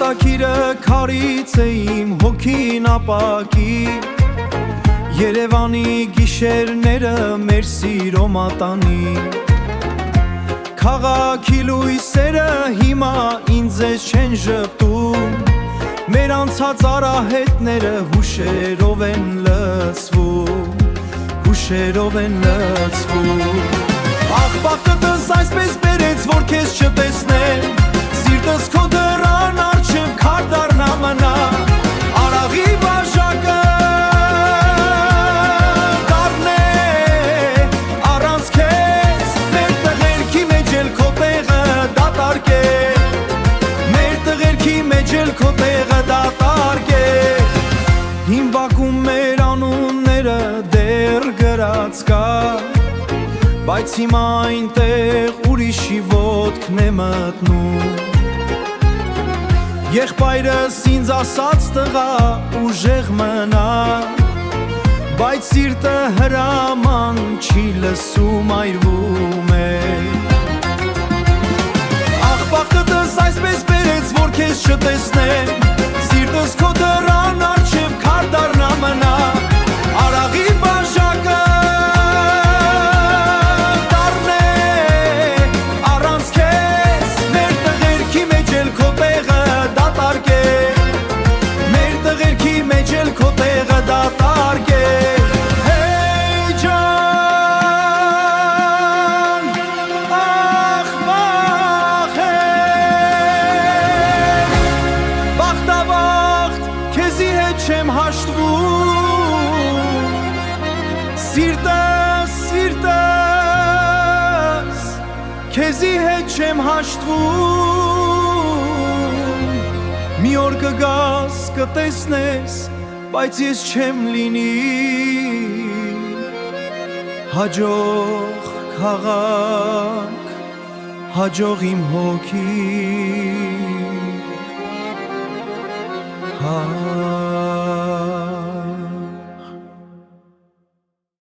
Արտակիրը քարից է իմ հոգին ապակի Երևանի գիշերները մեր սիրո մատանի Քաղաքի լույսերը հիմա ինձ չեն ժպտում Մեր անցած արահետները հուշերով են լցվում Հուշերով են լցվում Ախ բախտս այսպես բերեց որ քեզ չտեսնեմ Սիրտս քո դռան առջև քար դառնա մնա Արաղի բաժակը դառնե առանց քեզ Մեր տղերքի մեջ էլ քո տեղը դատարկ է Մեր տղերքի մեջ էլ քո տեղը դատարկ է Հին Բաքում մեր անունները դեռ գրած կա Բայց հիմա այնտեղ ուրիշի ոտքն է մտնում Եղբայրս ինձ ասաց տղա ուժեղ մնա Բայց սիրտը հրաման չի լսում այրվում է Ախ բախտս այսպես բերեց որ քեզ չտեսնեմ Սիրտս քո դռան առջև քար դառնա մնա Արաղի բաժակը քո տեղը դատարկ է Հեյ ջան Ախ վախ է Բախտաբախտ քեզի հետ չեմ հաշտվում Սիրտս քեզի հետ չեմ հաշտվում Մի օր կգաս կտեսնես Բայց ես չեմ լինի Հաջող քաղաք Հաջող իմ հոգի